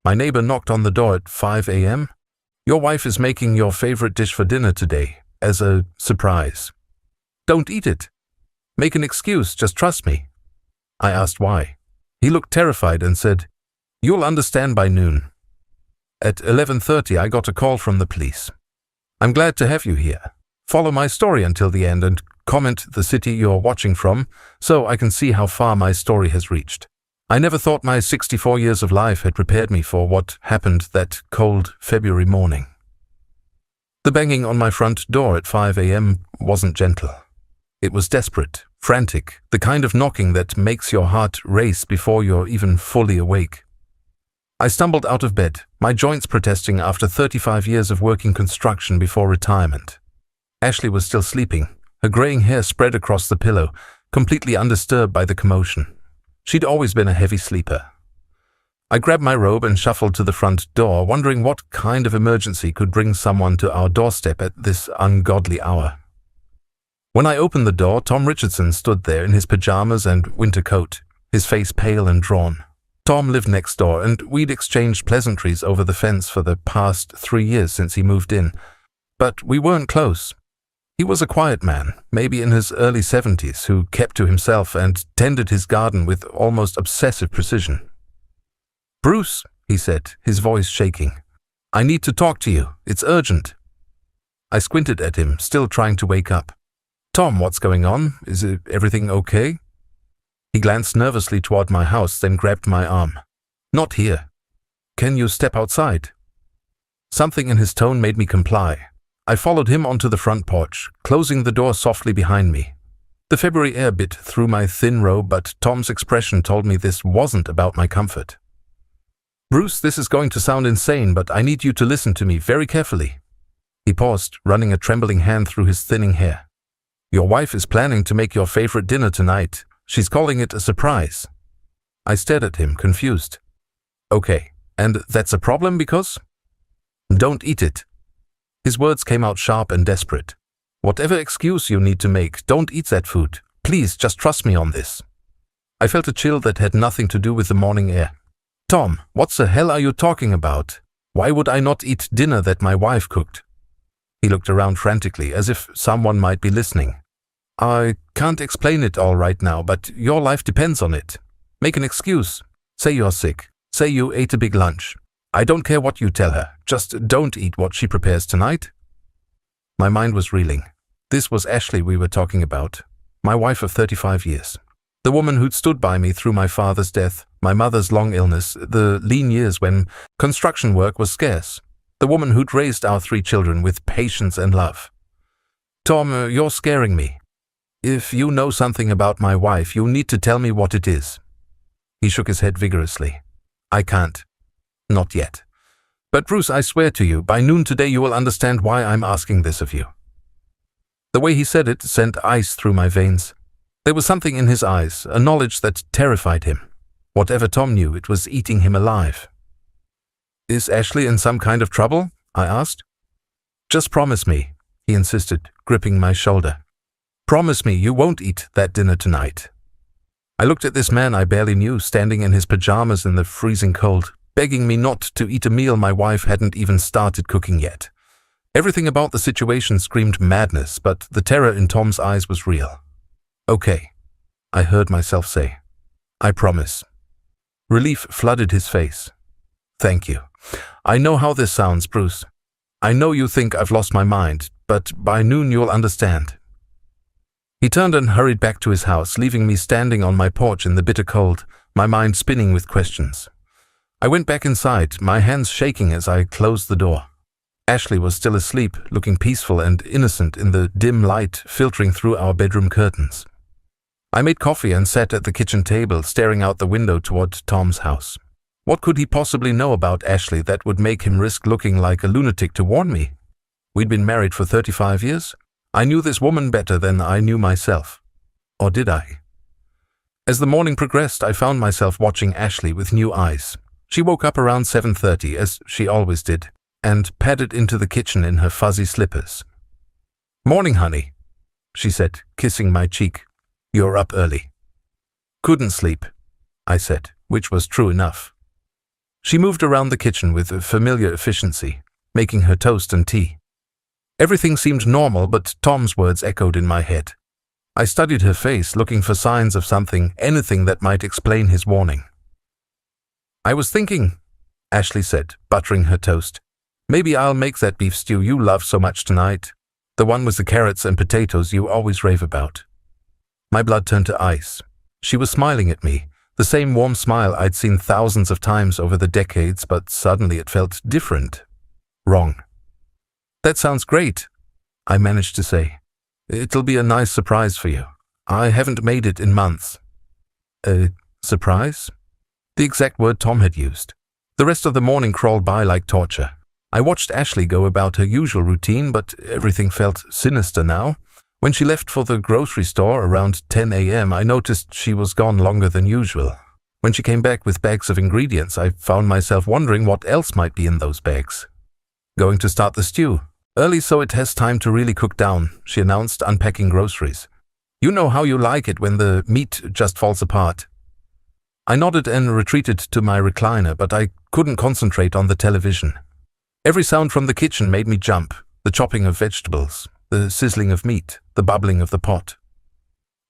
My neighbor knocked on the door at 5 a.m. Your wife is making your favorite dish for dinner today, as a surprise. Don't eat it. Make an excuse, just trust me. I asked why. He looked terrified and said, You'll understand by noon. At 11:30 I got a call from the police. I'm glad to have you here. Follow my story until the end and comment the city you're watching from so I can see how far my story has reached. I never thought my 64 years of life had prepared me for what happened that cold February morning. The banging on my front door at 5 a.m. wasn't gentle. It was desperate, frantic, the kind of knocking that makes your heart race before you're even fully awake. I stumbled out of bed, my joints protesting after 35 years of working construction before retirement. Ashley was still sleeping, her graying hair spread across the pillow, completely undisturbed by the commotion. She'd always been a heavy sleeper. I grabbed my robe and shuffled to the front door, wondering what kind of emergency could bring someone to our doorstep at this ungodly hour. When I opened the door, Tom Richardson stood there in his pajamas and winter coat, his face pale and drawn. Tom lived next door, and we'd exchanged pleasantries over the fence for the past 3 years since he moved in. But we weren't close. He was a quiet man, maybe in his early 70s, who kept to himself and tended his garden with almost obsessive precision. Bruce, he said, his voice shaking. I need to talk to you. It's urgent. I squinted at him, still trying to wake up. Tom, what's going on? Is everything okay? He glanced nervously toward my house, then grabbed my arm. Not here. Can you step outside? Something in his tone made me comply. I followed him onto the front porch, closing the door softly behind me. The February air bit through my thin robe, but Tom's expression told me this wasn't about my comfort. Bruce, this is going to sound insane, but I need you to listen to me very carefully. He paused, running a trembling hand through his thinning hair. Your wife is planning to make your favorite dinner tonight. She's calling it a surprise. I stared at him, confused. Okay, and that's a problem because? Don't eat it. His words came out sharp and desperate. Whatever excuse you need to make, don't eat that food. Please, just trust me on this. I felt a chill that had nothing to do with the morning air. Tom, what the hell are you talking about? Why would I not eat dinner that my wife cooked? He looked around frantically, as if someone might be listening. I can't explain it all right now, but your life depends on it. Make an excuse. Say you're sick. Say you ate a big lunch. I don't care what you tell her. Just don't eat what she prepares tonight. My mind was reeling. This was Ashley we were talking about. My wife of 35 years. The woman who'd stood by me through my father's death, my mother's long illness, the lean years when construction work was scarce. The woman who'd raised our 3 children with patience and love. Tom, you're scaring me. If you know something about my wife, you need to tell me what it is. He shook his head vigorously. I can't. Not yet. But Bruce, I swear to you, by noon today you will understand why I'm asking this of you. The way he said it sent ice through my veins. There was something in his eyes, a knowledge that terrified him. Whatever Tom knew, it was eating him alive. Is Ashley in some kind of trouble? I asked. Just promise me, he insisted, gripping my shoulder. Promise me you won't eat that dinner tonight. I looked at this man I barely knew, standing in his pajamas in the freezing cold, begging me not to eat a meal my wife hadn't even started cooking yet. Everything about the situation screamed madness, but the terror in Tom's eyes was real. Okay, I heard myself say. I promise. Relief flooded his face. Thank you. I know how this sounds, Bruce. I know you think I've lost my mind, but by noon you'll understand. He turned and hurried back to his house, leaving me standing on my porch in the bitter cold, my mind spinning with questions. I went back inside, my hands shaking as I closed the door. Ashley was still asleep, looking peaceful and innocent in the dim light filtering through our bedroom curtains. I made coffee and sat at the kitchen table, staring out the window toward Tom's house. What could he possibly know about Ashley that would make him risk looking like a lunatic to warn me? We'd been married for 35 years. I knew this woman better than I knew myself. Or did I? As the morning progressed, I found myself watching Ashley with new eyes. She woke up around 7:30, as she always did, and padded into the kitchen in her fuzzy slippers. Morning, honey, she said, kissing my cheek. You're up early. Couldn't sleep, I said, which was true enough. She moved around the kitchen with a familiar efficiency, making her toast and tea. Everything seemed normal, but Tom's words echoed in my head. I studied her face, looking for signs of something, anything that might explain his warning. "I was thinking," Ashley said, buttering her toast, "maybe I'll make that beef stew you love so much tonight. The one with the carrots and potatoes you always rave about." My blood turned to ice. She was smiling at me, the same warm smile I'd seen thousands of times over the decades, but suddenly it felt different. Wrong. "That sounds great," I managed to say. "It'll be a nice surprise for you. I haven't made it in months." "A surprise?" The exact word Tom had used. The rest of the morning crawled by like torture. I watched Ashley go about her usual routine, but everything felt sinister now. When she left for the grocery store around 10 a.m., I noticed she was gone longer than usual. When she came back with bags of ingredients, I found myself wondering what else might be in those bags. "Going to start the stew. Early so it has time to really cook down," she announced, unpacking groceries. "You know how you like it when the meat just falls apart." I nodded and retreated to my recliner, but I couldn't concentrate on the television. Every sound from the kitchen made me jump: the chopping of vegetables, the sizzling of meat, the bubbling of the pot.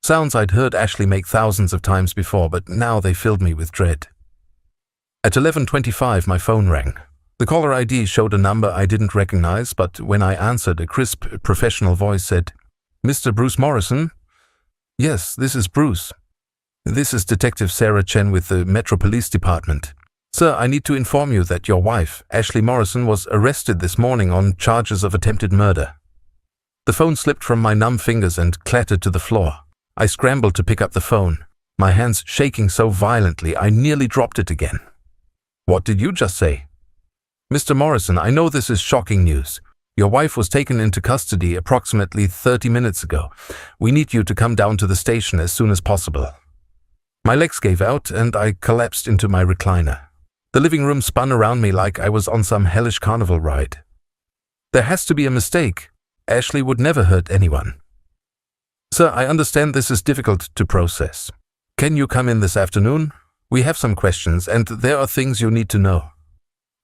Sounds I'd heard Ashley make thousands of times before, but now they filled me with dread. At 11:25, my phone rang. The caller ID showed a number I didn't recognize, but when I answered, a crisp, professional voice said, "Mr. Bruce Morrison?" "Yes, this is Bruce. This is Detective Sarah Chen with the Metro Police Department. Sir, I need to inform you that your wife, Ashley Morrison, was arrested this morning on charges of attempted murder." The phone slipped from my numb fingers and clattered to the floor. I scrambled to pick up the phone, my hands shaking so violently I nearly dropped it again. "What did you just say?" "Mr. Morrison, I know this is shocking news. Your wife was taken into custody approximately 30 minutes ago. We need you to come down to the station as soon as possible." My legs gave out and I collapsed into my recliner. The living room spun around me like I was on some hellish carnival ride. "There has to be a mistake. Ashley would never hurt anyone." "Sir, I understand this is difficult to process. Can you come in this afternoon? We have some questions and there are things you need to know."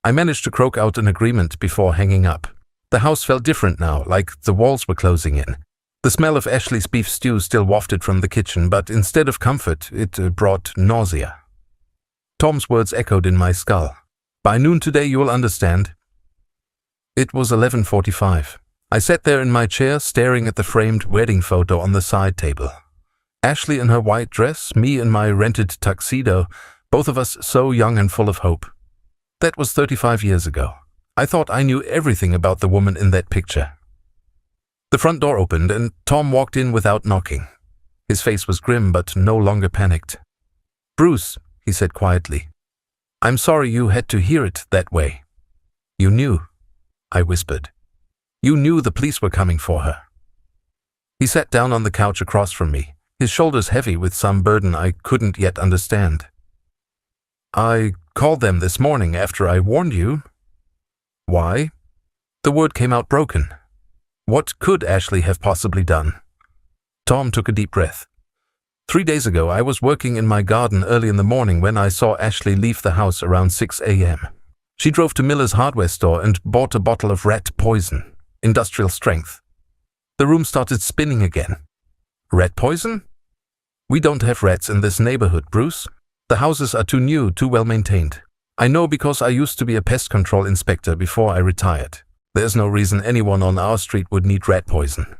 I managed to croak out an agreement before hanging up. The house felt different now, like the walls were closing in. The smell of Ashley's beef stew still wafted from the kitchen, but instead of comfort, it brought nausea. Tom's words echoed in my skull. "By noon today you will understand." It was 11:45. I sat there in my chair, staring at the framed wedding photo on the side table. Ashley in her white dress, me in my rented tuxedo, both of us so young and full of hope. That was 35 years ago. I thought I knew everything about the woman in that picture. The front door opened and Tom walked in without knocking. His face was grim but no longer panicked. "Bruce," he said quietly, "I'm sorry you had to hear it that way." "You knew," I whispered. "You knew the police were coming for her." He sat down on the couch across from me, his shoulders heavy with some burden I couldn't yet understand. "I called them this morning after I warned you." "Why?" The word came out broken. What could Ashley have possibly done? Tom took a deep breath. 3 days ago, I was working in my garden early in the morning when I saw Ashley leave the house around 6 a.m. She drove to Miller's hardware store and bought a bottle of rat poison, industrial strength. The room started spinning again. "Rat poison? We don't have rats in this neighborhood, Bruce. The houses are too new, too well maintained. I know because I used to be a pest control inspector before I retired. There's no reason anyone on our street would need rat poison."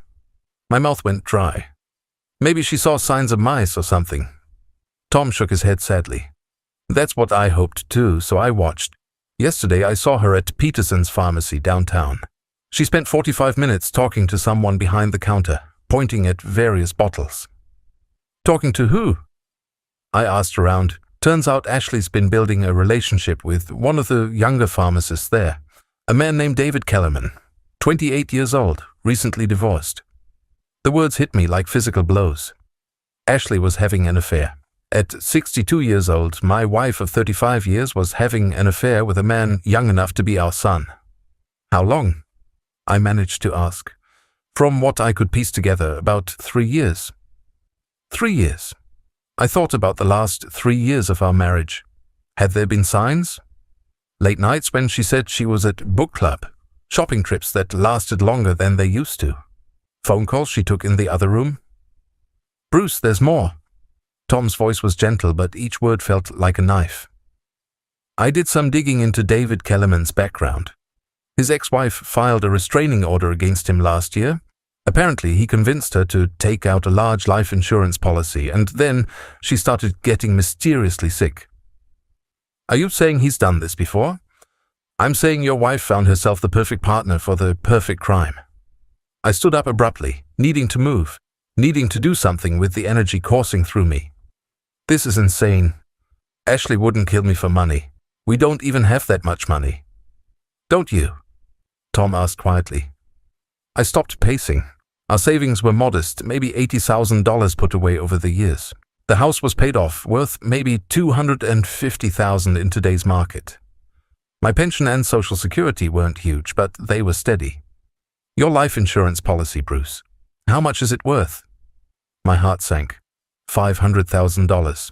My mouth went dry. "Maybe she saw signs of mice or something." Tom shook his head sadly. "That's what I hoped too, so I watched. Yesterday I saw her at Peterson's pharmacy downtown. She spent 45 minutes talking to someone behind the counter, pointing at various bottles." "Talking to who?" I asked around. Turns out Ashley's been building a relationship with one of the younger pharmacists there, a man named David Kellerman, 28 years old, recently divorced. The words hit me like physical blows. Ashley was having an affair. At 62 years old, my wife of 35 years was having an affair with a man young enough to be our son. "How long?" I managed to ask. From what I could piece together, about 3 years. 3 years. I thought about the last 3 years of our marriage. Had there been signs? Late nights when she said she was at book club, shopping trips that lasted longer than they used to, phone calls she took in the other room. Bruce, there's more. Tom's voice was gentle, but each word felt like a knife. I did some digging into David Kellerman's background. His ex-wife filed a restraining order against him last year. Apparently, he convinced her to take out a large life insurance policy, and then she started getting mysteriously sick. Are you saying he's done this before? I'm saying your wife found herself the perfect partner for the perfect crime. I stood up abruptly, needing to move, needing to do something with the energy coursing through me. This is insane. Ashley wouldn't kill me for money. We don't even have that much money. Don't you? Tom asked quietly. I stopped pacing. Our savings were modest, maybe $80,000 put away over the years. The house was paid off, worth maybe $250,000 in today's market. My pension and Social Security weren't huge, but they were steady. Your life insurance policy, Bruce. How much is it worth? My heart sank. $500,000.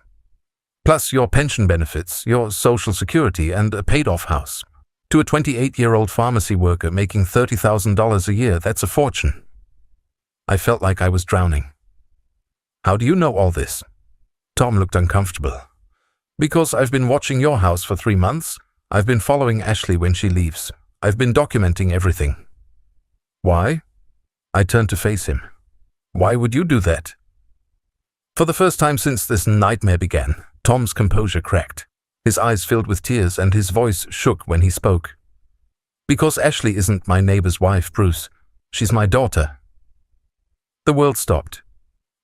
Plus your pension benefits, your Social Security, and a paid-off house. To a 28-year-old pharmacy worker making $30,000 a year, that's a fortune. I felt like I was drowning. How do you know all this? Tom looked uncomfortable. Because I've been watching your house for 3 months. I've been following Ashley when she leaves. I've been documenting everything. Why? I turned to face him. Why would you do that? For the first time since this nightmare began, Tom's composure cracked. His eyes filled with tears and his voice shook when he spoke. Because Ashley isn't my neighbor's wife, Bruce. She's my daughter. The world stopped.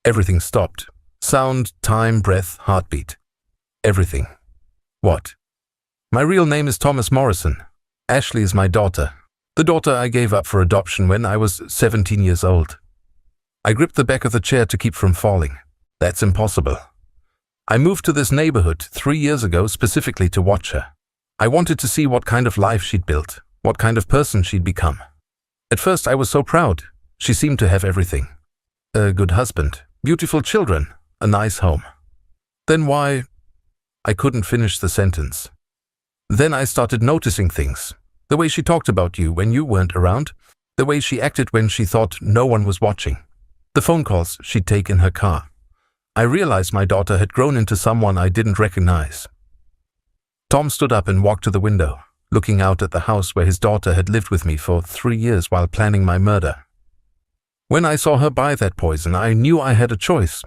Everything stopped. Sound, time, breath, heartbeat. Everything. What? My real name is Thomas Morrison. Ashley is my daughter. The daughter I gave up for adoption when I was 17 years old. I gripped the back of the chair to keep from falling. That's impossible. I moved to this neighborhood 3 years ago specifically to watch her. I wanted to see what kind of life she'd built, what kind of person she'd become. At first I was so proud. She seemed to have everything. A good husband, beautiful children, a nice home. Then why? I couldn't finish the sentence. Then I started noticing things. The way she talked about you when you weren't around. The way she acted when she thought no one was watching. The phone calls she'd take in her car. I realized my daughter had grown into someone I didn't recognize. Tom stood up and walked to the window, looking out at the house where his daughter had lived with me for 3 years while planning my murder. When I saw her buy that poison, I knew I had a choice.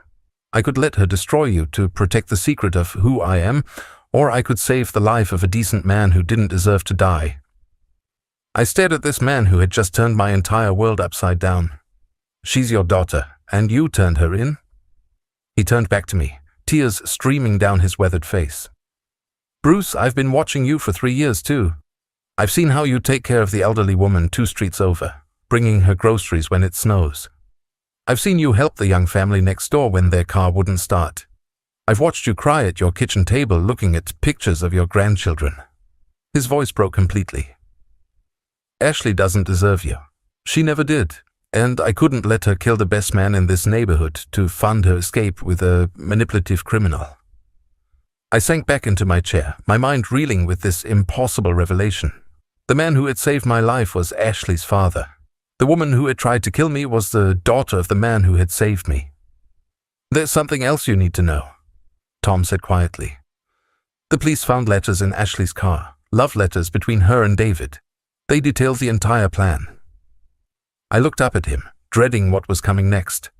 I could let her destroy you to protect the secret of who I am, or I could save the life of a decent man who didn't deserve to die. I stared at this man who had just turned my entire world upside down. She's your daughter, and you turned her in? He turned back to me, tears streaming down his weathered face. Bruce, I've been watching you for 3 years too. I've seen how you take care of the elderly woman 2 streets over, bringing her groceries when it snows. I've seen you help the young family next door when their car wouldn't start. I've watched you cry at your kitchen table looking at pictures of your grandchildren. His voice broke completely. Ashley doesn't deserve you. She never did, and I couldn't let her kill the best man in this neighborhood to fund her escape with a manipulative criminal. I sank back into my chair, my mind reeling with this impossible revelation. The man who had saved my life was Ashley's father. The woman who had tried to kill me was the daughter of the man who had saved me. There's something else you need to know, Tom said quietly. The police found letters in Ashley's car, love letters between her and David. They detailed the entire plan. I looked up at him, dreading what was coming next.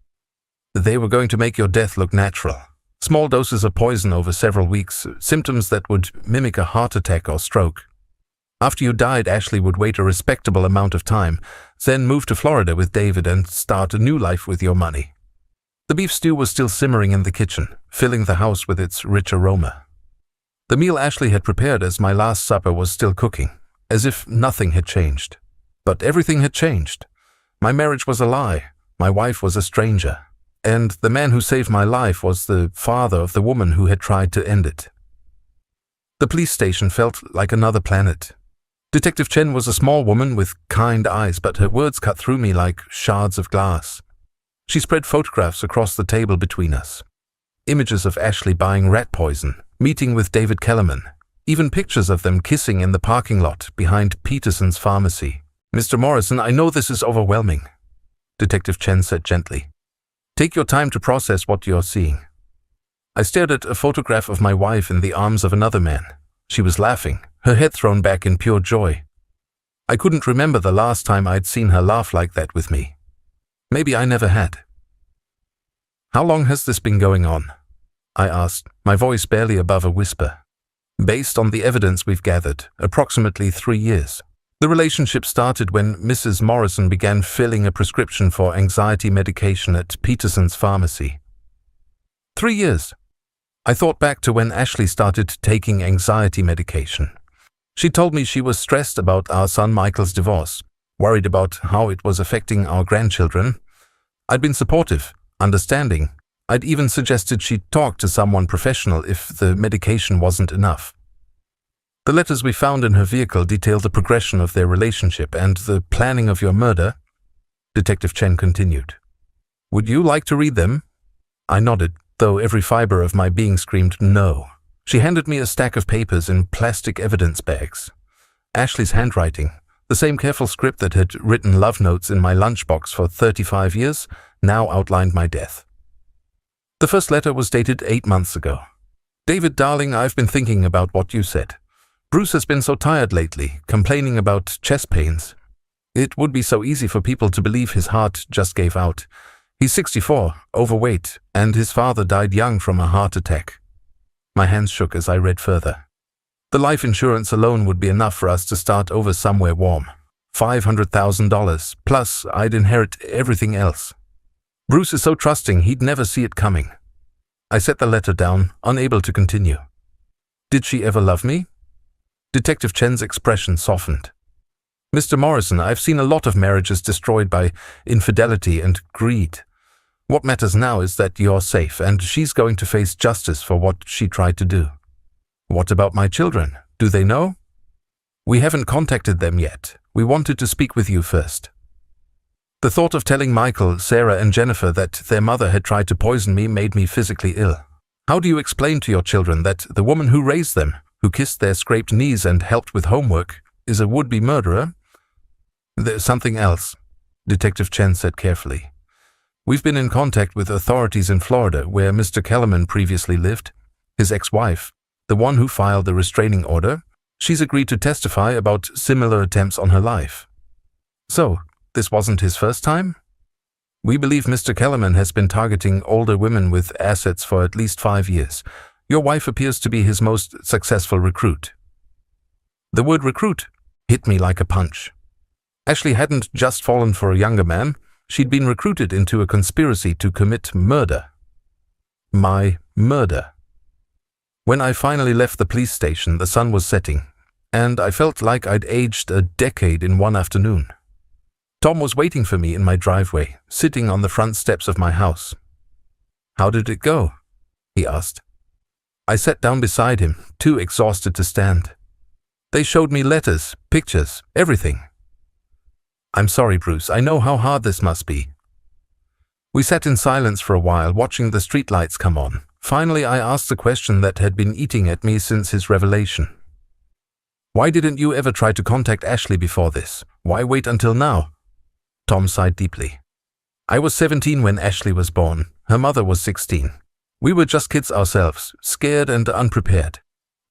They were going to make your death look natural. Small doses of poison over several weeks, symptoms that would mimic a heart attack or stroke. After you died, Ashley would wait a respectable amount of time, then move to Florida with David and start a new life with your money. The beef stew was still simmering in the kitchen, filling the house with its rich aroma. The meal Ashley had prepared as my last supper was still cooking, as if nothing had changed. But everything had changed. My marriage was a lie. My wife was a stranger. And the man who saved my life was the father of the woman who had tried to end it. The police station felt like another planet. Detective Chen was a small woman with kind eyes, but her words cut through me like shards of glass. She spread photographs across the table between us. Images of Ashley buying rat poison, meeting with David Kellerman, even pictures of them kissing in the parking lot behind Peterson's pharmacy. Mr. Morrison, I know this is overwhelming, Detective Chen said gently. Take your time to process what you're seeing. I stared at a photograph of my wife in the arms of another man. She was laughing, her head thrown back in pure joy. I couldn't remember the last time I'd seen her laugh like that with me. Maybe I never had. How long has this been going on? I asked, my voice barely above a whisper. Based on the evidence we've gathered, approximately 3 years. The relationship started when Mrs. Morrison began filling a prescription for anxiety medication at Peterson's pharmacy. 3 years. I thought back to when Ashley started taking anxiety medication. She told me she was stressed about our son Michael's divorce, worried about how it was affecting our grandchildren. I'd been supportive, understanding. I'd even suggested she talk to someone professional if the medication wasn't enough. The letters we found in her vehicle detail the progression of their relationship and the planning of your murder, Detective Chen continued. Would you like to read them? I nodded, though every fiber of my being screamed no. She handed me a stack of papers in plastic evidence bags. Ashley's handwriting, the same careful script that had written love notes in my lunchbox for 35 years, now outlined my death. The first letter was dated 8 months ago. David, darling, I've been thinking about what you said. Bruce has been so tired lately, complaining about chest pains. It would be so easy for people to believe his heart just gave out. He's 64, overweight, and his father died young from a heart attack. My hands shook as I read further. The life insurance alone would be enough for us to start over somewhere warm. $500,000, plus I'd inherit everything else. Bruce is so trusting he'd never see it coming. I set the letter down, unable to continue. Did she ever love me? Detective Chen's expression softened. Mr. Morrison, I've seen a lot of marriages destroyed by infidelity and greed. What matters now is that you're safe, and she's going to face justice for what she tried to do. What about my children? Do they know? We haven't contacted them yet. We wanted to speak with you first. The thought of telling Michael, Sarah, and Jennifer that their mother had tried to poison me made me physically ill. How do you explain to your children that the woman who raised them, who kissed their scraped knees and helped with homework, is a would-be murderer? There's something else, Detective Chen said carefully. We've been in contact with authorities in Florida where Mr. Kellerman previously lived. His ex-wife, the one who filed the restraining order, she's agreed to testify about similar attempts on her life. So, this wasn't his first time? We believe Mr. Kellerman has been targeting older women with assets for at least 5 years. Your wife appears to be his most successful recruit. The word recruit hit me like a punch. Ashley hadn't just fallen for a younger man. She'd been recruited into a conspiracy to commit murder. My murder. When I finally left the police station, the sun was setting, and I felt like I'd aged a decade in one afternoon. Tom was waiting for me in my driveway, sitting on the front steps of my house. How did it go? He asked. I sat down beside him, too exhausted to stand. They showed me letters, pictures, everything. I'm sorry, Bruce. I know how hard this must be. We sat in silence for a while, watching the streetlights come on. Finally, I asked the question that had been eating at me since his revelation. Why didn't you ever try to contact Ashley before this? Why wait until now? Tom sighed deeply. I was 17 when Ashley was born. Her mother was 16. We were just kids ourselves, scared and unprepared.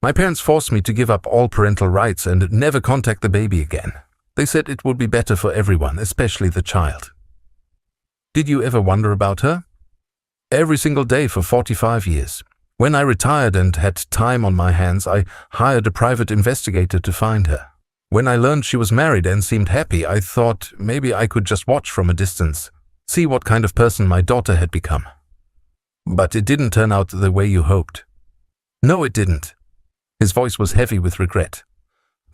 My parents forced me to give up all parental rights and never contact the baby again. They said it would be better for everyone, especially the child. Did you ever wonder about her? Every single day for 45 years. When I retired and had time on my hands, I hired a private investigator to find her. When I learned she was married and seemed happy, I thought maybe I could just watch from a distance, see what kind of person my daughter had become. But it didn't turn out the way you hoped. No, it didn't. His voice was heavy with regret.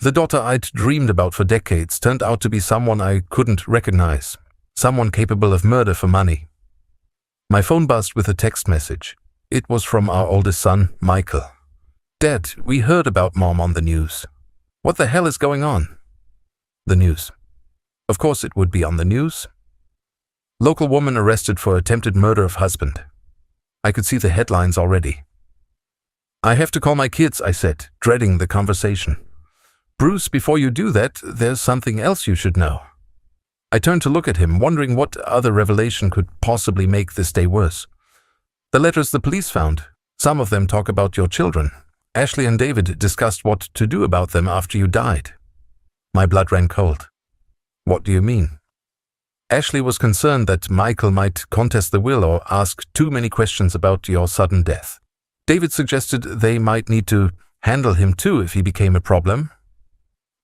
The daughter I'd dreamed about for decades turned out to be someone I couldn't recognize, someone capable of murder for money. My phone buzzed with a text message. It was from our oldest son, Michael. Dad, we heard about Mom on the news. What the hell is going on? The news. Of course it would be on the news. Local woman arrested for attempted murder of husband. I could see the headlines already. I have to call my kids, I said, dreading the conversation. Bruce, before you do that, there's something else you should know. I turned to look at him, wondering what other revelation could possibly make this day worse. The letters the police found. Some of them talk about your children. Ashley and David discussed what to do about them after you died. My blood ran cold. What do you mean? Ashley was concerned that Michael might contest the will or ask too many questions about your sudden death. David suggested they might need to handle him too if he became a problem.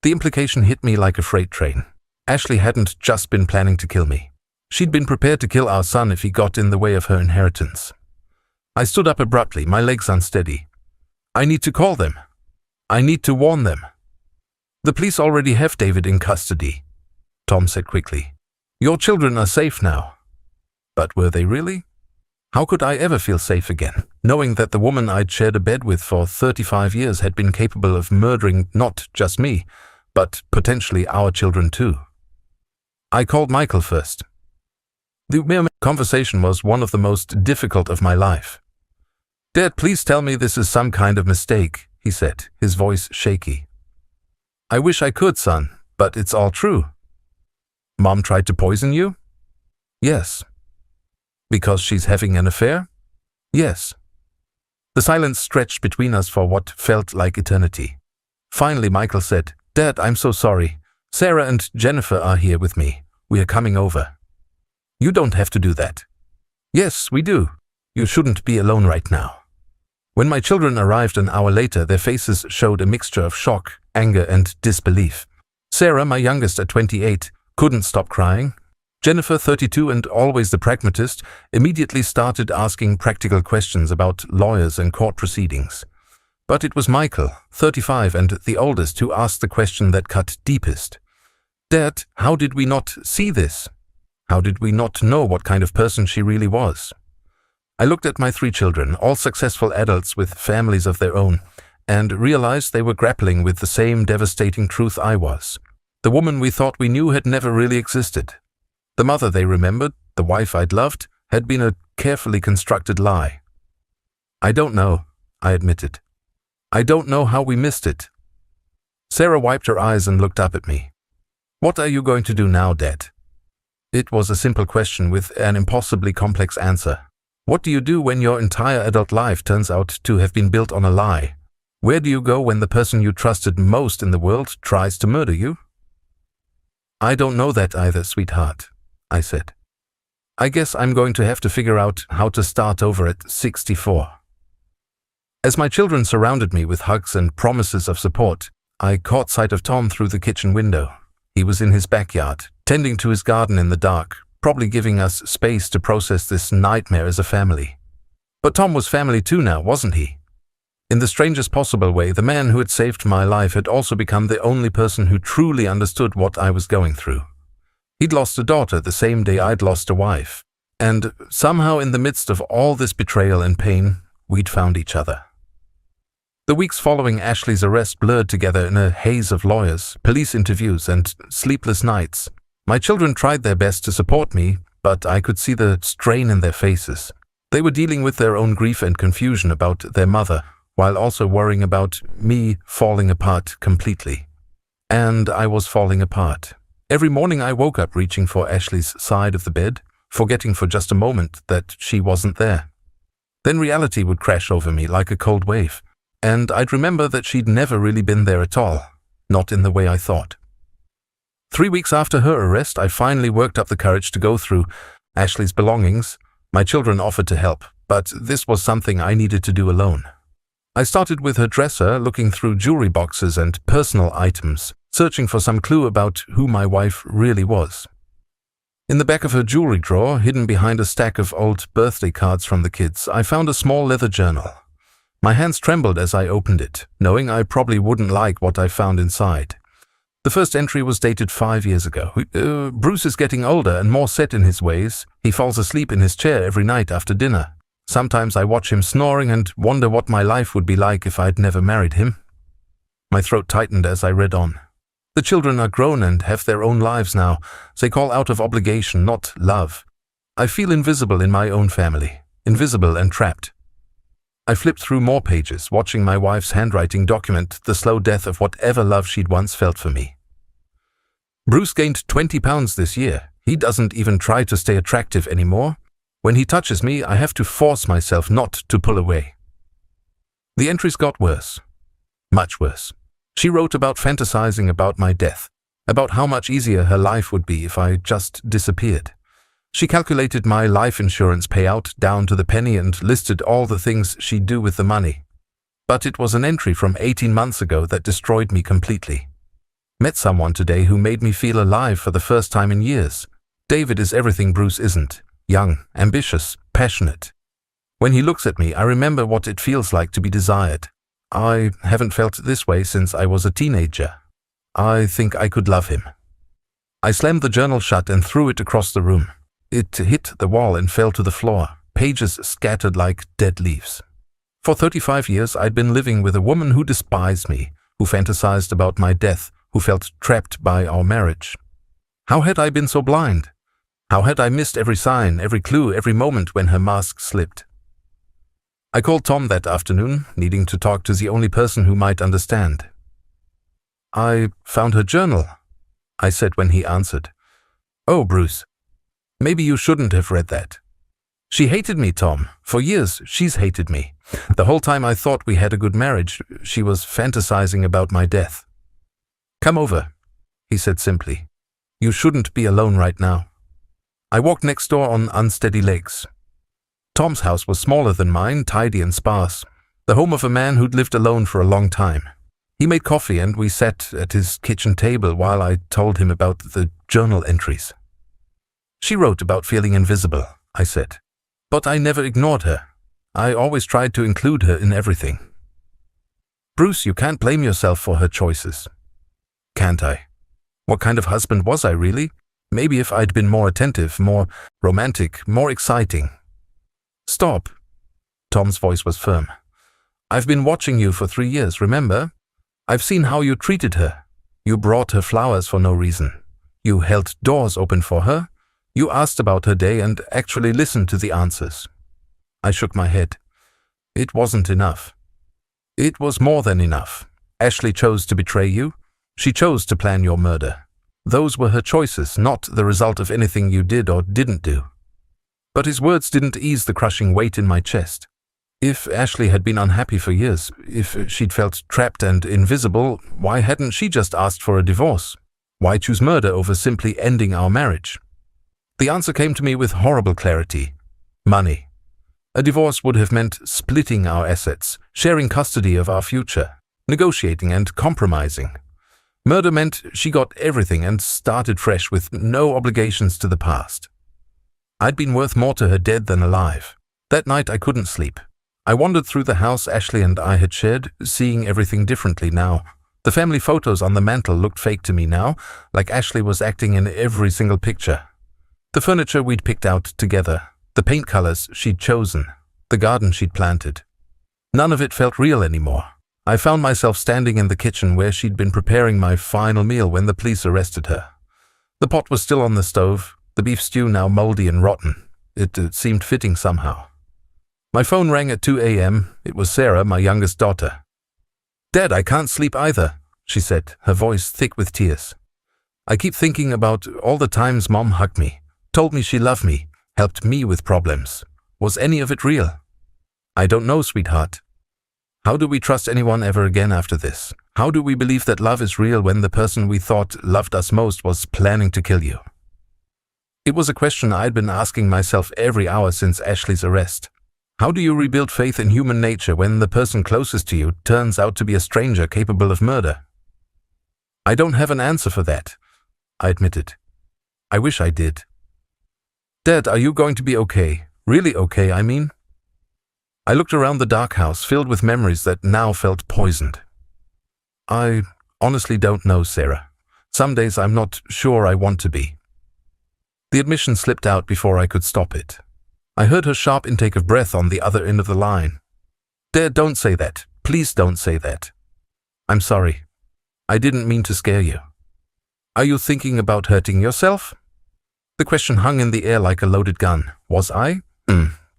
The implication hit me like a freight train. Ashley hadn't just been planning to kill me. She'd been prepared to kill our son if he got in the way of her inheritance. I stood up abruptly, my legs unsteady. I need to call them. I need to warn them. The police already have David in custody, Tom said quickly. Your children are safe now. But were they really? How could I ever feel safe again, knowing that the woman I'd shared a bed with for 35 years had been capable of murdering not just me, but potentially our children too? I called Michael first. The mere conversation was one of the most difficult of my life. Dad, please tell me this is some kind of mistake, he said, his voice shaky. I wish I could, son, but it's all true. Mom tried to poison you? Yes. Because she's having an affair? Yes. The silence stretched between us for what felt like eternity. Finally, Michael said, Dad, I'm so sorry. Sarah and Jennifer are here with me. We are coming over. You don't have to do that. Yes, we do. You shouldn't be alone right now. When my children arrived an hour later, their faces showed a mixture of shock, anger, and disbelief. Sarah, my youngest at 28, couldn't stop crying. Jennifer, 32 and always the pragmatist, immediately started asking practical questions about lawyers and court proceedings. But it was Michael, 35 and the oldest, who asked the question that cut deepest. Dad, how did we not see this? How did we not know what kind of person she really was? I looked at my 3 children, all successful adults with families of their own, and realized they were grappling with the same devastating truth I was. The woman we thought we knew had never really existed. The mother they remembered, the wife I'd loved, had been a carefully constructed lie. I don't know, I admitted. I don't know how we missed it. Sarah wiped her eyes and looked up at me. What are you going to do now, Dad? It was a simple question with an impossibly complex answer. What do you do when your entire adult life turns out to have been built on a lie? Where do you go when the person you trusted most in the world tries to murder you? I don't know that either, sweetheart, I said. I guess I'm going to have to figure out how to start over at 64. As my children surrounded me with hugs and promises of support, I caught sight of Tom through the kitchen window. He was in his backyard, tending to his garden in the dark, probably giving us space to process this nightmare as a family. But Tom was family too now, wasn't he? In the strangest possible way, the man who had saved my life had also become the only person who truly understood what I was going through. He'd lost a daughter the same day I'd lost a wife, and somehow in the midst of all this betrayal and pain, we'd found each other. The weeks following Ashley's arrest blurred together in a haze of lawyers, police interviews, and sleepless nights. My children tried their best to support me, but I could see the strain in their faces. They were dealing with their own grief and confusion about their mother, while also worrying about me falling apart completely. And I was falling apart. Every morning I woke up reaching for Ashley's side of the bed, forgetting for just a moment that she wasn't there. Then reality would crash over me like a cold wave, and I'd remember that she'd never really been there at all, not in the way I thought. 3 weeks after her arrest, I finally worked up the courage to go through Ashley's belongings. My children offered to help, but this was something I needed to do alone. I started with her dresser, looking through jewelry boxes and personal items, searching for some clue about who my wife really was. In the back of her jewelry drawer, hidden behind a stack of old birthday cards from the kids, I found a small leather journal. My hands trembled as I opened it, knowing I probably wouldn't like what I found inside. The first entry was dated 5 years ago. Bruce is getting older and more set in his ways. He falls asleep in his chair every night after dinner. Sometimes I watch him snoring and wonder what my life would be like if I'd never married him. My throat tightened as I read on. The children are grown and have their own lives now. They call out of obligation, not love. I feel invisible in my own family, invisible and trapped. I flipped through more pages, watching my wife's handwriting document the slow death of whatever love she'd once felt for me. Bruce gained 20 pounds this year. He doesn't even try to stay attractive anymore. When he touches me, I have to force myself not to pull away. The entries got worse. Much worse. She wrote about fantasizing about my death, about how much easier her life would be if I just disappeared. She calculated my life insurance payout down to the penny and listed all the things she'd do with the money. But it was an entry from 18 months ago that destroyed me completely. Met someone today who made me feel alive for the first time in years. David is everything Bruce isn't. Young, ambitious, passionate. When he looks at me, I remember what it feels like to be desired. I haven't felt this way since I was a teenager. I think I could love him. I slammed the journal shut and threw it across the room. It hit the wall and fell to the floor, pages scattered like dead leaves. For 35 years, I'd been living with a woman who despised me, who fantasized about my death, who felt trapped by our marriage. How had I been so blind? How had I missed every sign, every clue, every moment when her mask slipped? I called Tom that afternoon, needing to talk to the only person who might understand. "I found her journal," I said when he answered. "Oh, Bruce, maybe you shouldn't have read that." "She hated me, Tom. For years, she's hated me. The whole time I thought we had a good marriage, she was fantasizing about my death." "Come over," he said simply. "You shouldn't be alone right now." I walked next door on unsteady legs. Tom's house was smaller than mine, tidy and sparse, the home of a man who'd lived alone for a long time. He made coffee and we sat at his kitchen table while I told him about the journal entries. "She wrote about feeling invisible," I said. "But I never ignored her. I always tried to include her in everything." "Bruce, you can't blame yourself for her choices." "Can't I? What kind of husband was I really? Maybe if I'd been more attentive, more romantic, more exciting." "Stop." Tom's voice was firm. "I've been watching you for 3 years, remember? I've seen how you treated her. You brought her flowers for no reason. You held doors open for her. You asked about her day and actually listened to the answers." I shook my head. "It wasn't enough." "It was more than enough. Ashley chose to betray you. She chose to plan your murder. Those were her choices, not the result of anything you did or didn't do." But his words didn't ease the crushing weight in my chest. If Ashley had been unhappy for years, if she'd felt trapped and invisible, why hadn't she just asked for a divorce? Why choose murder over simply ending our marriage? The answer came to me with horrible clarity. Money. A divorce would have meant splitting our assets, sharing custody of our future, negotiating and compromising. Murder meant she got everything and started fresh with no obligations to the past. I'd been worth more to her dead than alive. That night I couldn't sleep. I wandered through the house Ashley and I had shared, seeing everything differently now. The family photos on the mantel looked fake to me now, like Ashley was acting in every single picture. The furniture we'd picked out together, the paint colors she'd chosen, the garden she'd planted. None of it felt real anymore. I found myself standing in the kitchen where she'd been preparing my final meal when the police arrested her. The pot was still on the stove, the beef stew now moldy and rotten. It seemed fitting somehow. My phone rang at 2 a.m. It was Sarah, my youngest daughter. "Dad, I can't sleep either," she said, her voice thick with tears. "I keep thinking about all the times Mom hugged me, told me she loved me, helped me with problems. Was any of it real?" "I don't know, sweetheart. How do we trust anyone ever again after this? How do we believe that love is real when the person we thought loved us most was planning to kill you?" It was a question I'd been asking myself every hour since Ashley's arrest. How do you rebuild faith in human nature when the person closest to you turns out to be a stranger capable of murder? "I don't have an answer for that," I admitted. "I wish I did." "Dad, are you going to be okay? Really okay, I mean?" I looked around the dark house, filled with memories that now felt poisoned. "I honestly don't know, Sarah. Some days I'm not sure I want to be." The admission slipped out before I could stop it. I heard her sharp intake of breath on the other end of the line. "Dad, don't say that. Please don't say that." "I'm sorry. I didn't mean to scare you." "Are you thinking about hurting yourself?" The question hung in the air like a loaded gun. Was I?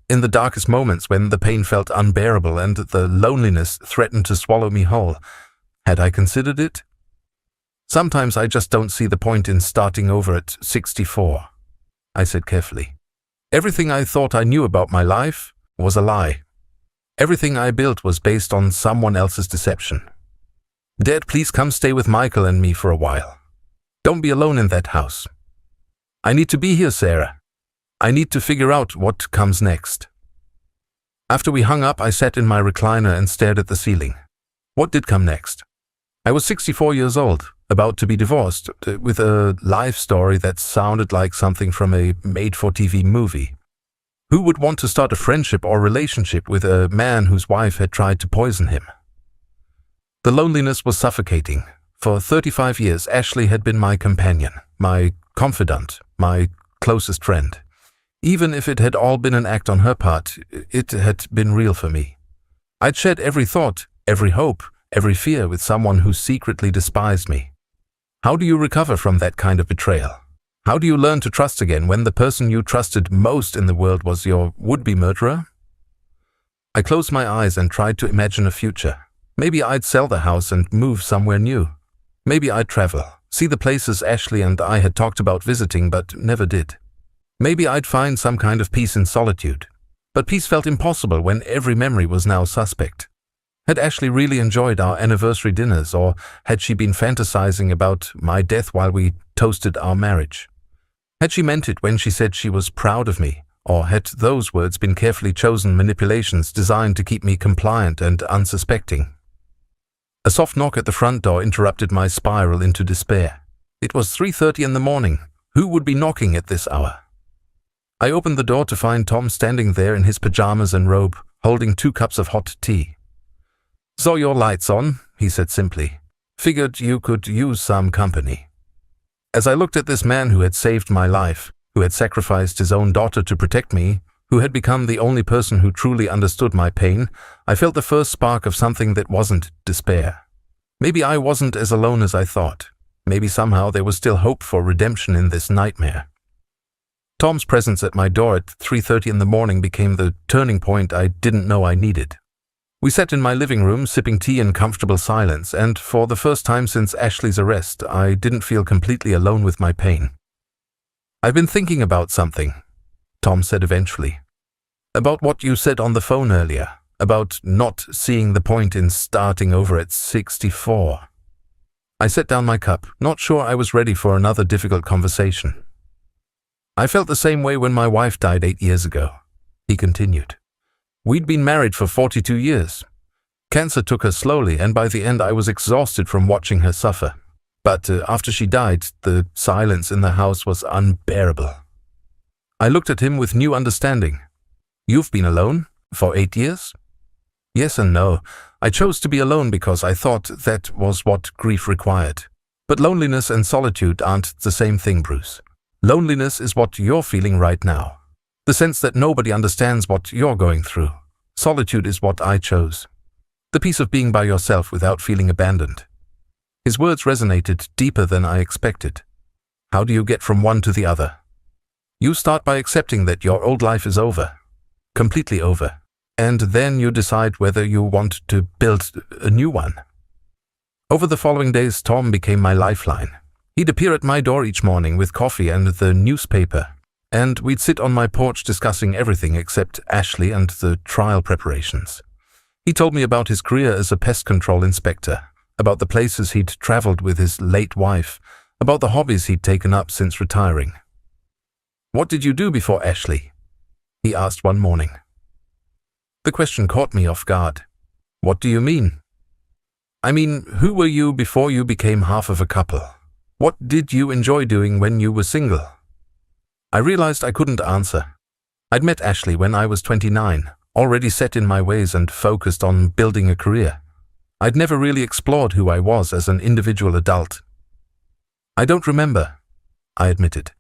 In the darkest moments when the pain felt unbearable and the loneliness threatened to swallow me whole. Had I considered it? Sometimes I just don't see the point in starting over at 64, I said carefully. Everything I thought I knew about my life was a lie. Everything I built was based on someone else's deception. Dad, please come stay with Michael and me for a while. Don't be alone in that house. I need to be here, Sarah. I need to figure out what comes next. After we hung up, I sat in my recliner and stared at the ceiling. What did come next? I was 64 years old, about to be divorced, with a life story that sounded like something from a made-for-TV movie. Who would want to start a friendship or relationship with a man whose wife had tried to poison him? The loneliness was suffocating. For 35 years, Ashley had been my companion, my confidant, my closest friend. Even if it had all been an act on her part, it had been real for me. I'd shared every thought, every hope, every fear with someone who secretly despised me. How do you recover from that kind of betrayal? How do you learn to trust again when the person you trusted most in the world was your would-be murderer? I closed my eyes and tried to imagine a future. Maybe I'd sell the house and move somewhere new. Maybe I'd travel, see the places Ashley and I had talked about visiting but never did. Maybe I'd find some kind of peace in solitude. But peace felt impossible when every memory was now suspect. Had Ashley really enjoyed our anniversary dinners, or had she been fantasizing about my death while we toasted our marriage? Had she meant it when she said she was proud of me, or had those words been carefully chosen manipulations designed to keep me compliant and unsuspecting? A soft knock at the front door interrupted my spiral into despair. It was 3:30 in the morning. Who would be knocking at this hour? I opened the door to find Tom standing there in his pajamas and robe, holding 2 cups of hot tea. "Saw your lights on," he said simply. "Figured you could use some company." As I looked at this man who had saved my life, who had sacrificed his own daughter to protect me, who had become the only person who truly understood my pain, I felt the first spark of something that wasn't despair. Maybe I wasn't as alone as I thought. Maybe somehow there was still hope for redemption in this nightmare. Tom's presence at my door at 3:30 in the morning became the turning point I didn't know I needed. We sat in my living room, sipping tea in comfortable silence, and for the first time since Ashley's arrest, I didn't feel completely alone with my pain. "I've been thinking about something," Tom said eventually. "About what you said on the phone earlier, about not seeing the point in starting over at 64. I set down my cup, not sure I was ready for another difficult conversation. "I felt the same way when my wife died 8 years ago," he continued. "We'd been married for 42 years. Cancer took her slowly, and by the end I was exhausted from watching her suffer. But after she died, the silence in the house was unbearable." I looked at him with new understanding. "You've been alone? For 8 years?" "Yes and no. I chose to be alone because I thought that was what grief required. But loneliness and solitude aren't the same thing, Bruce. Loneliness is what you're feeling right now. The sense that nobody understands what you're going through. Solitude is what I chose. The peace of being by yourself without feeling abandoned." His words resonated deeper than I expected. "How do you get from one to the other?" "You start by accepting that your old life is over. Completely over. And then you decide whether you want to build a new one." Over the following days, Tom became my lifeline. He'd appear at my door each morning with coffee and the newspaper, and we'd sit on my porch discussing everything except Ashley and the trial preparations. He told me about his career as a pest control inspector, about the places he'd traveled with his late wife, about the hobbies he'd taken up since retiring. "What did you do before Ashley?" he asked one morning. The question caught me off guard. "What do you mean?" "I mean, who were you before you became half of a couple? What did you enjoy doing when you were single?" I realized I couldn't answer. I'd met Ashley when I was 29, already set in my ways and focused on building a career. I'd never really explored who I was as an individual adult. "I don't remember," I admitted.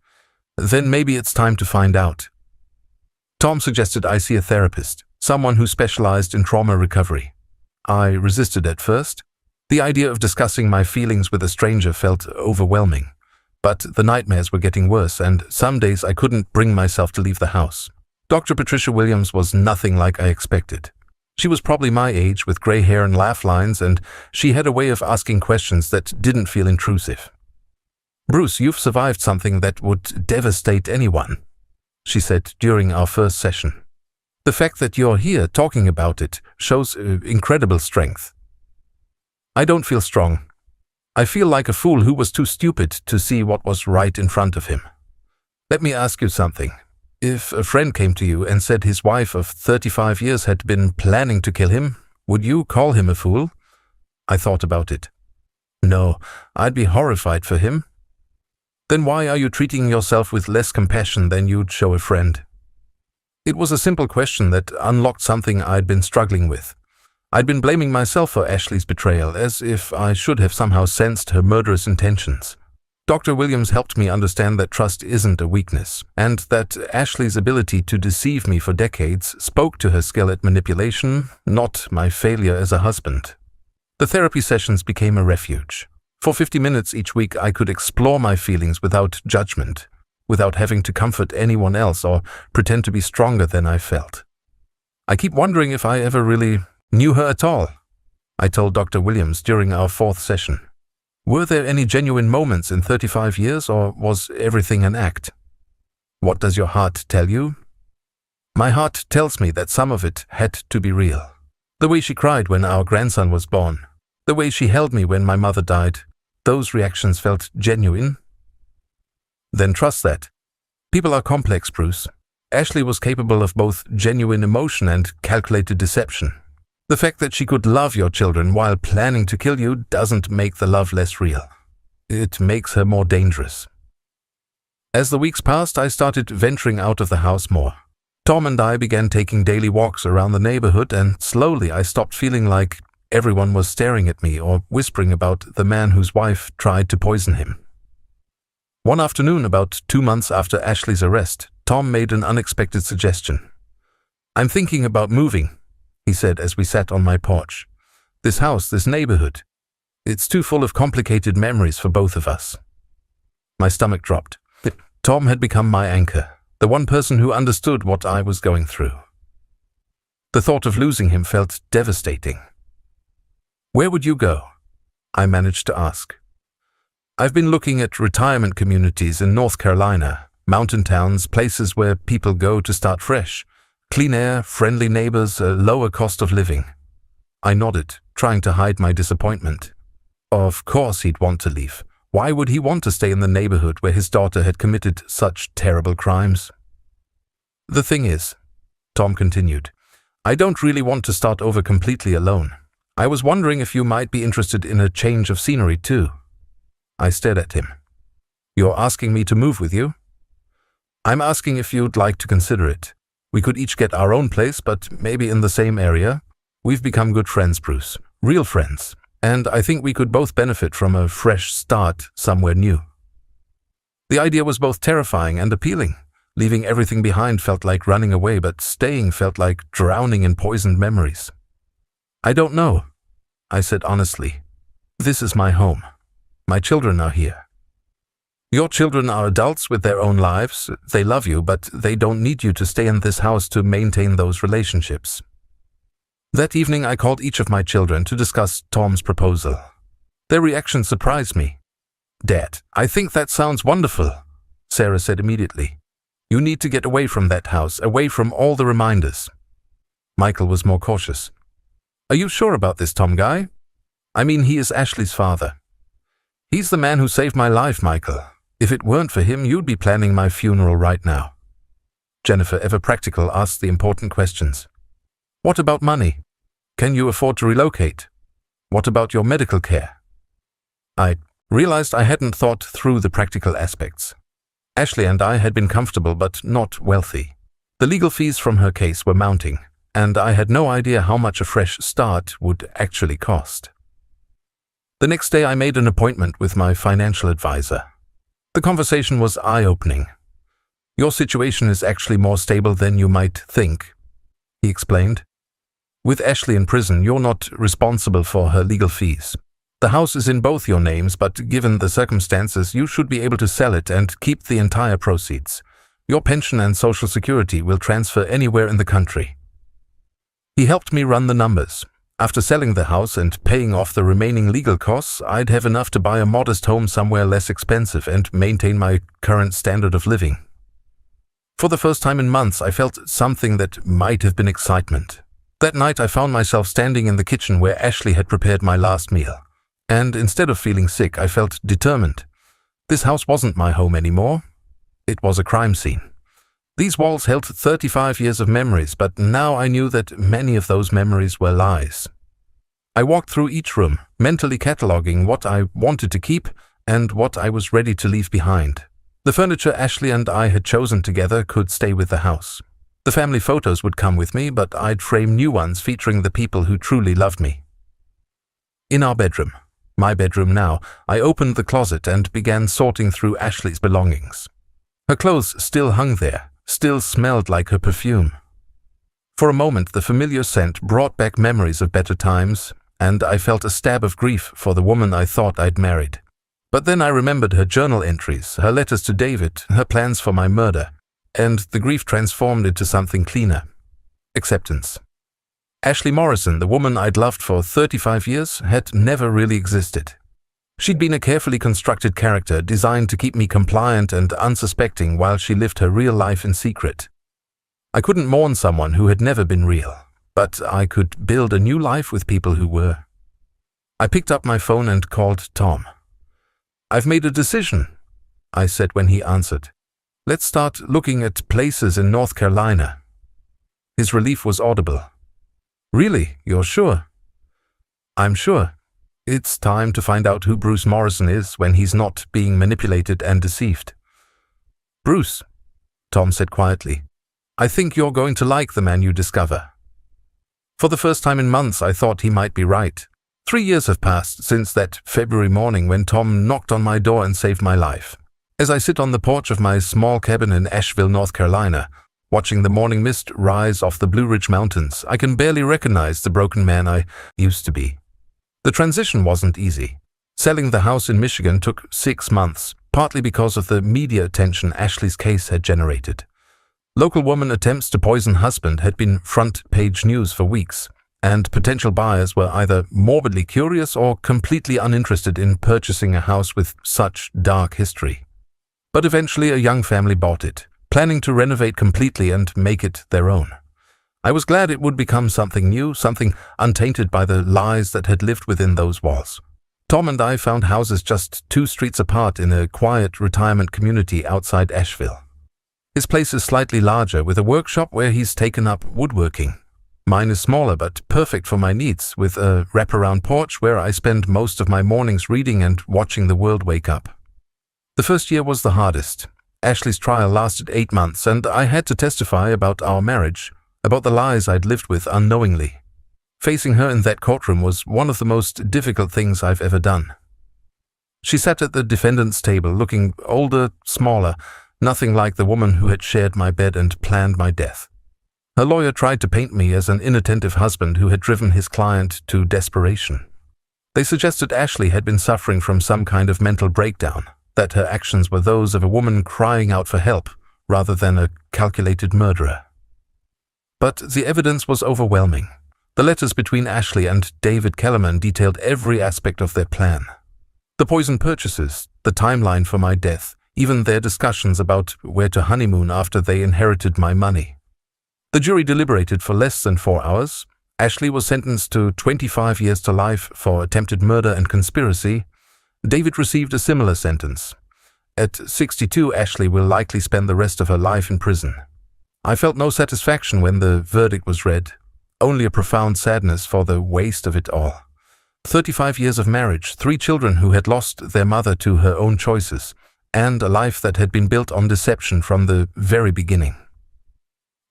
"Then maybe it's time to find out." Tom suggested I see a therapist, someone who specialized in trauma recovery. I resisted at first. The idea of discussing my feelings with a stranger felt overwhelming. But the nightmares were getting worse, and some days I couldn't bring myself to leave the house. Dr. Patricia Williams was nothing like I expected. She was probably my age, with gray hair and laugh lines, and she had a way of asking questions that didn't feel intrusive. "Bruce, you've survived something that would devastate anyone," she said during our first session. "The fact that you're here talking about it shows incredible strength." "I don't feel strong. I feel like a fool who was too stupid to see what was right in front of him. Let me ask you something. If a friend came to you and said his wife of 35 years had been planning to kill him, would you call him a fool?" I thought about it. "No, I'd be horrified for him." "Then why are you treating yourself with less compassion than you'd show a friend?" It was a simple question that unlocked something I'd been struggling with. I'd been blaming myself for Ashley's betrayal, as if I should have somehow sensed her murderous intentions. Dr. Williams helped me understand that trust isn't a weakness, and that Ashley's ability to deceive me for decades spoke to her skill at manipulation, not my failure as a husband. The therapy sessions became a refuge. For 50 minutes each week, I could explore my feelings without judgment, without having to comfort anyone else or pretend to be stronger than I felt. "I keep wondering if I ever really knew her at all," I told Dr. Williams during our fourth session. "Were there any genuine moments in 35 years, or was everything an act?" "What does your heart tell you?" "My heart tells me that some of it had to be real. The way she cried when our grandson was born, the way she held me when my mother died, those reactions felt genuine." "Then trust that. People are complex, Bruce. Ashley was capable of both genuine emotion and calculated deception. The fact that she could love your children while planning to kill you doesn't make the love less real. It makes her more dangerous." As the weeks passed, I started venturing out of the house more. Tom and I began taking daily walks around the neighborhood, and slowly I stopped feeling like everyone was staring at me or whispering about the man whose wife tried to poison him. One afternoon, about 2 months after Ashley's arrest, Tom made an unexpected suggestion. "I'm thinking about moving," he said as we sat on my porch. "This house, this neighborhood, it's too full of complicated memories for both of us." My stomach dropped. Tom had become my anchor, the one person who understood what I was going through. The thought of losing him felt devastating. "Where would you go?" I managed to ask. "I've been looking at retirement communities in North Carolina, mountain towns, places where people go to start fresh. Clean air, friendly neighbors, a lower cost of living." I nodded, trying to hide my disappointment. Of course he'd want to leave. Why would he want to stay in the neighborhood where his daughter had committed such terrible crimes? "The thing is," Tom continued, "I don't really want to start over completely alone. I was wondering if you might be interested in a change of scenery too." I stared at him. "You're asking me to move with you?" "I'm asking if you'd like to consider it. We could each get our own place, but maybe in the same area. We've become good friends, Bruce. Real friends. And I think we could both benefit from a fresh start somewhere new." The idea was both terrifying and appealing. Leaving everything behind felt like running away, but staying felt like drowning in poisoned memories. "I don't know," I said honestly. "This is my home. My children are here." "Your children are adults with their own lives. They love you, but they don't need you to stay in this house to maintain those relationships." That evening, I called each of my children to discuss Tom's proposal. Their reaction surprised me. "Dad, I think that sounds wonderful," Sarah said immediately. "You need to get away from that house, away from all the reminders." Michael was more cautious. "Are you sure about this Tom guy? I mean, he is Ashley's father." "He's the man who saved my life, Michael. If it weren't for him, you'd be planning my funeral right now." Jennifer, ever practical, asked the important questions. "What about money? Can you afford to relocate? What about your medical care?" I realized I hadn't thought through the practical aspects. Ashley and I had been comfortable but not wealthy. The legal fees from her case were mounting, and I had no idea how much a fresh start would actually cost. The next day I made an appointment with my financial advisor. The conversation was eye-opening. "Your situation is actually more stable than you might think," he explained. "With Ashley in prison, you're not responsible for her legal fees. The house is in both your names, but given the circumstances, you should be able to sell it and keep the entire proceeds. Your pension and social security will transfer anywhere in the country. He helped me run the numbers. After selling the house and paying off the remaining legal costs, I'd have enough to buy a modest home somewhere less expensive and maintain my current standard of living. For the first time in months, I felt something that might have been excitement. That night, I found myself standing in the kitchen where Ashley had prepared my last meal. And instead of feeling sick, I felt determined. This house wasn't my home anymore. It was a crime scene. These walls held 35 years of memories, but now I knew that many of those memories were lies. I walked through each room, mentally cataloging what I wanted to keep and what I was ready to leave behind. The furniture Ashley and I had chosen together could stay with the house. The family photos would come with me, but I'd frame new ones featuring the people who truly loved me. In our bedroom, my bedroom now, I opened the closet and began sorting through Ashley's belongings. Her clothes still hung there, still smelled like her perfume. For a moment, the familiar scent brought back memories of better times, and I felt a stab of grief for the woman I thought I'd married. But then I remembered her journal entries, her letters to David, her plans for my murder, and the grief transformed into something cleaner. Acceptance. Ashley Morrison, the woman I'd loved for 35 years, had never really existed. She'd been a carefully constructed character designed to keep me compliant and unsuspecting while she lived her real life in secret. I couldn't mourn someone who had never been real, but I could build a new life with people who were. I picked up my phone and called Tom. "I've made a decision," I said when he answered. "Let's start looking at places in North Carolina." His relief was audible. "Really? You're sure?" "I'm sure. It's time to find out who Bruce Morrison is when he's not being manipulated and deceived." "Bruce," Tom said quietly, "I think you're going to like the man you discover." For the first time in months, I thought he might be right. 3 years have passed since that February morning when Tom knocked on my door and saved my life. As I sit on the porch of my small cabin in Asheville, North Carolina, watching the morning mist rise off the Blue Ridge Mountains, I can barely recognize the broken man I used to be. The transition wasn't easy. Selling the house in Michigan took 6 months, partly because of the media attention Ashley's case had generated. Local woman attempts to poison husband had been front-page news for weeks, and potential buyers were either morbidly curious or completely uninterested in purchasing a house with such dark history. But eventually a young family bought it, planning to renovate completely and make it their own. I was glad it would become something new, something untainted by the lies that had lived within those walls. Tom and I found houses just 2 streets apart in a quiet retirement community outside Asheville. His place is slightly larger, with a workshop where he's taken up woodworking. Mine is smaller but perfect for my needs, with a wraparound porch where I spend most of my mornings reading and watching the world wake up. The first year was the hardest. Ashley's trial lasted 8 months, and I had to testify about our marriage, about the lies I'd lived with unknowingly. Facing her in that courtroom was one of the most difficult things I've ever done. She sat at the defendant's table, looking older, smaller, nothing like the woman who had shared my bed and planned my death. Her lawyer tried to paint me as an inattentive husband who had driven his client to desperation. They suggested Ashley had been suffering from some kind of mental breakdown, that her actions were those of a woman crying out for help, rather than a calculated murderer. But the evidence was overwhelming. The letters between Ashley and David Kellerman detailed every aspect of their plan. The poison purchases, the timeline for my death, even their discussions about where to honeymoon after they inherited my money. The jury deliberated for less than 4 hours. Ashley was sentenced to 25 years to life for attempted murder and conspiracy. David received a similar sentence. At 62, Ashley will likely spend the rest of her life in prison. I felt no satisfaction when the verdict was read, only a profound sadness for the waste of it all. 35 years of marriage, 3 children who had lost their mother to her own choices, and a life that had been built on deception from the very beginning.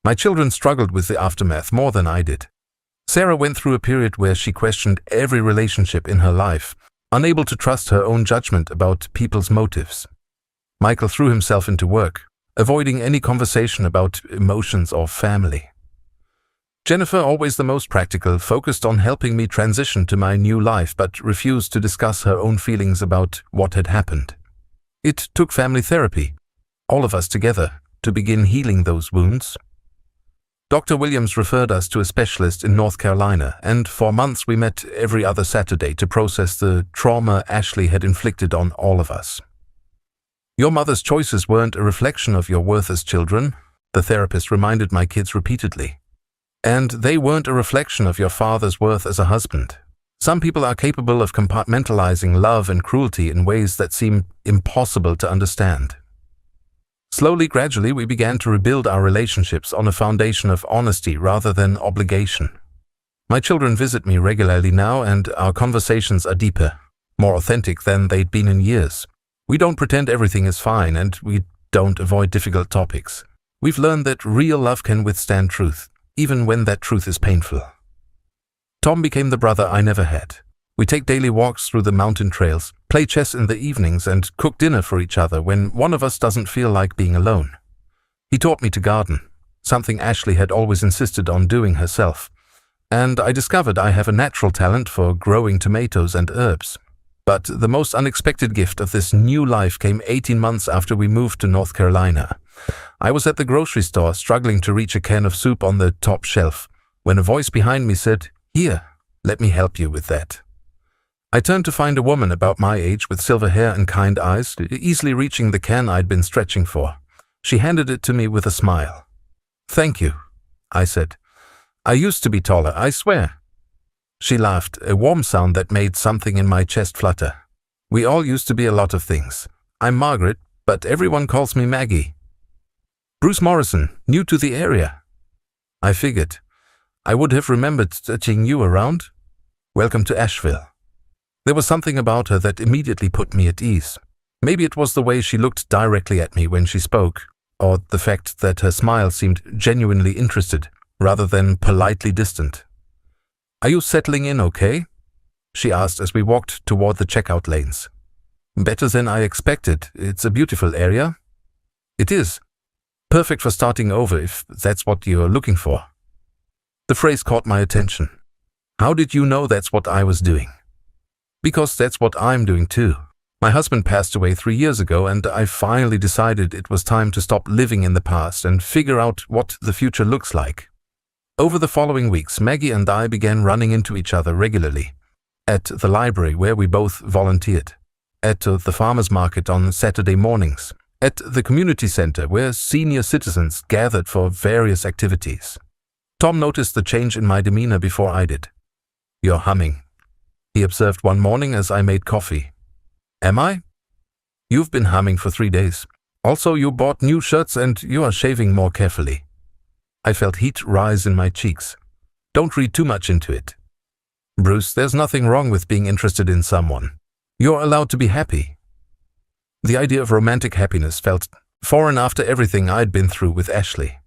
My children struggled with the aftermath more than I did. Sarah went through a period where she questioned every relationship in her life, unable to trust her own judgment about people's motives. Michael threw himself into work, avoiding any conversation about emotions or family. Jennifer, always the most practical, focused on helping me transition to my new life but refused to discuss her own feelings about what had happened. It took family therapy, all of us together, to begin healing those wounds. Dr. Williams referred us to a specialist in North Carolina, and for months we met every other Saturday to process the trauma Ashley had inflicted on all of us. Your mother's choices weren't a reflection of your worth as children, the therapist reminded my kids repeatedly. And they weren't a reflection of your father's worth as a husband. Some people are capable of compartmentalizing love and cruelty in ways that seem impossible to understand. Slowly, gradually, we began to rebuild our relationships on a foundation of honesty rather than obligation. My children visit me regularly now, and our conversations are deeper, more authentic than they'd been in years. We don't pretend everything is fine, and we don't avoid difficult topics. We've learned that real love can withstand truth, even when that truth is painful. Tom became the brother I never had. We take daily walks through the mountain trails, play chess in the evenings, and cook dinner for each other when one of us doesn't feel like being alone. He taught me to garden, something Ashley had always insisted on doing herself, and I discovered I have a natural talent for growing tomatoes and herbs. But the most unexpected gift of this new life came 18 months after we moved to North Carolina. I was at the grocery store struggling to reach a can of soup on the top shelf when a voice behind me said, "Here, let me help you with that." I turned to find a woman about my age with silver hair and kind eyes, easily reaching the can I'd been stretching for. She handed it to me with a smile. "Thank you," I said. "I used to be taller, I swear." She laughed, a warm sound that made something in my chest flutter. "We all used to be a lot of things. I'm Margaret, but everyone calls me Maggie." "Bruce Morrison, new to the area." I figured. I would have remembered touching you around. "Welcome to Asheville." There was something about her that immediately put me at ease. Maybe it was the way she looked directly at me when she spoke, or the fact that her smile seemed genuinely interested, rather than politely distant. "Are you settling in okay?" she asked as we walked toward the checkout lanes. "Better than I expected. It's a beautiful area." "It is. Perfect for starting over if that's what you're looking for." The phrase caught my attention. "How did you know that's what I was doing?" "Because that's what I'm doing too. My husband passed away 3 years ago, and I finally decided it was time to stop living in the past and figure out what the future looks like. Over the following weeks, Maggie and I began running into each other regularly. At the library where we both volunteered. At the farmer's market on Saturday mornings. At the community center where senior citizens gathered for various activities. Tom noticed the change in my demeanor before I did. "You're humming," he observed one morning as I made coffee. "Am I?" "You've been humming for 3 days. Also, you bought new shirts and you are shaving more carefully." I felt heat rise in my cheeks. "Don't read too much into it." "Bruce, there's nothing wrong with being interested in someone. You're allowed to be happy." The idea of romantic happiness felt foreign after everything I'd been through with Ashley.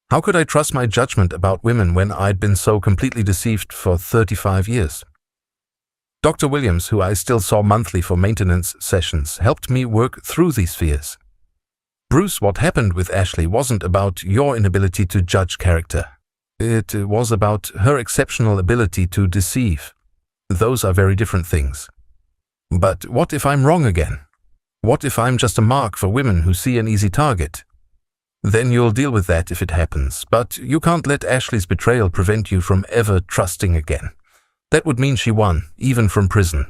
How could I trust my judgment about women when I'd been so completely deceived for 35 years? Dr. Williams, who I still saw monthly for maintenance sessions, helped me work through these fears. "Bruce, what happened with Ashley wasn't about your inability to judge character. It was about her exceptional ability to deceive. Those are very different things." "But what if I'm wrong again? What if I'm just a mark for women who see an easy target?" "Then you'll deal with that if it happens, but you can't let Ashley's betrayal prevent you from ever trusting again. That would mean she won, even from prison."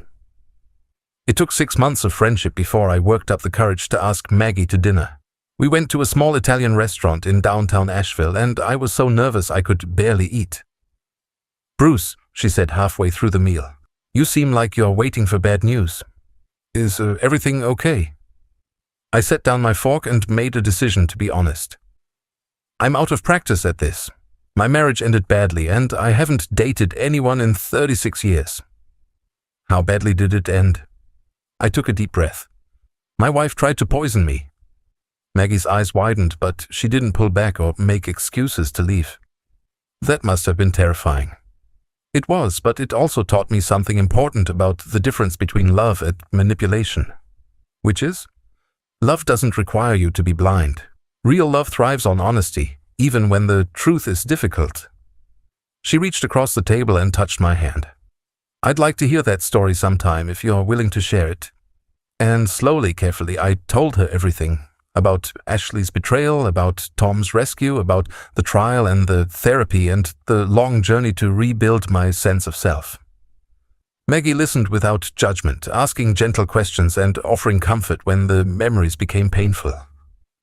It took 6 months of friendship before I worked up the courage to ask Maggie to dinner. We went to a small Italian restaurant in downtown Asheville, and I was so nervous I could barely eat. "Bruce," she said halfway through the meal, "you seem like you're waiting for bad news. Is everything okay?" I set down my fork and made a decision to be honest. "I'm out of practice at this. My marriage ended badly, and I haven't dated anyone in 36 years. "How badly did it end?" I took a deep breath. "My wife tried to poison me." Maggie's eyes widened, but she didn't pull back or make excuses to leave. That must have been terrifying. It was, but it also taught me something important about the difference between love and manipulation. Which is? Love doesn't require you to be blind. Real love thrives on honesty, even when the truth is difficult. She reached across the table and touched my hand. "I'd like to hear that story sometime if you're willing to share it." And slowly, carefully, I told her everything. About Ashley's betrayal, about Tom's rescue, about the trial and the therapy and the long journey to rebuild my sense of self. Maggie listened without judgment, asking gentle questions and offering comfort when the memories became painful.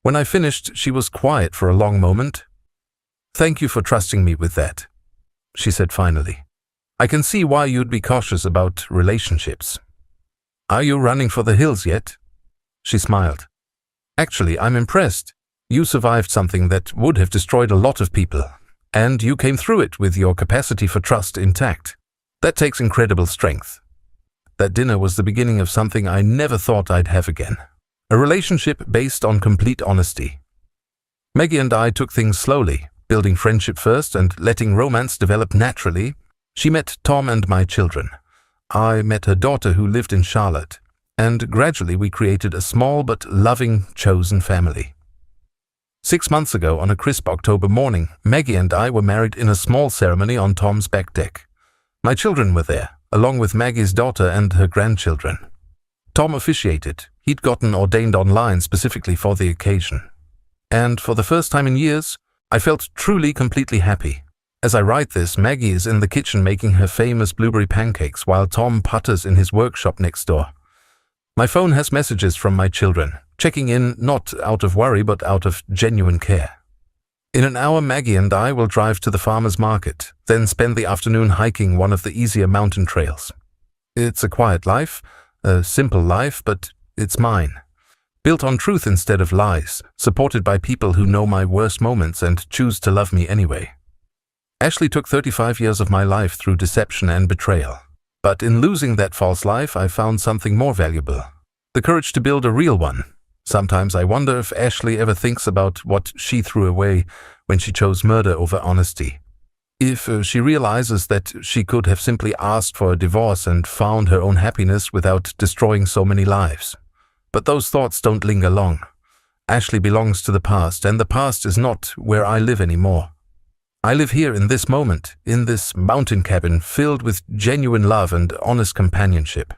When I finished, she was quiet for a long moment. "Thank you for trusting me with that," she said finally. "I can see why you'd be cautious about relationships. Are you running for the hills yet?" She smiled. "Actually, I'm impressed. You survived something that would have destroyed a lot of people, and you came through it with your capacity for trust intact. That takes incredible strength." That dinner was the beginning of something I never thought I'd have again. A relationship based on complete honesty. Maggie and I took things slowly, building friendship first and letting romance develop naturally. She met Tom and my children. I met her daughter who lived in Charlotte, and gradually we created a small but loving, chosen family. 6 months ago, on a crisp October morning, Maggie and I were married in a small ceremony on Tom's back deck. My children were there, along with Maggie's daughter and her grandchildren. Tom officiated. He'd gotten ordained online specifically for the occasion. And for the first time in years, I felt truly, completely happy. As I write this, Maggie is in the kitchen making her famous blueberry pancakes while Tom putters in his workshop next door. My phone has messages from my children, checking in not out of worry but out of genuine care. In an hour, Maggie and I will drive to the farmer's market, then spend the afternoon hiking one of the easier mountain trails. It's a quiet life, a simple life, but it's mine. Built on truth instead of lies, supported by people who know my worst moments and choose to love me anyway. Ashley took 35 years of my life through deception and betrayal. But in losing that false life, I found something more valuable. The courage to build a real one. Sometimes I wonder if Ashley ever thinks about what she threw away when she chose murder over honesty. If she realizes that she could have simply asked for a divorce and found her own happiness without destroying so many lives. But those thoughts don't linger long. Ashley belongs to the past, and the past is not where I live anymore. I live here in this moment, in this mountain cabin filled with genuine love and honest companionship.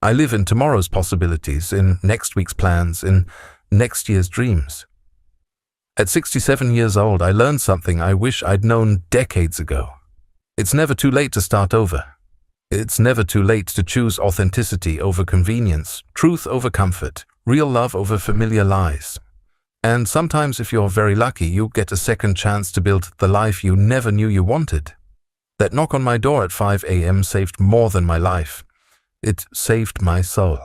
I live in tomorrow's possibilities, in next week's plans, in next year's dreams. At 67 years old, I learned something I wish I'd known decades ago. It's never too late to start over. It's never too late to choose authenticity over convenience, truth over comfort, real love over familiar lies. And sometimes, if you're very lucky, you get a second chance to build the life you never knew you wanted. That knock on my door at 5 a.m. saved more than my life. It saved my soul.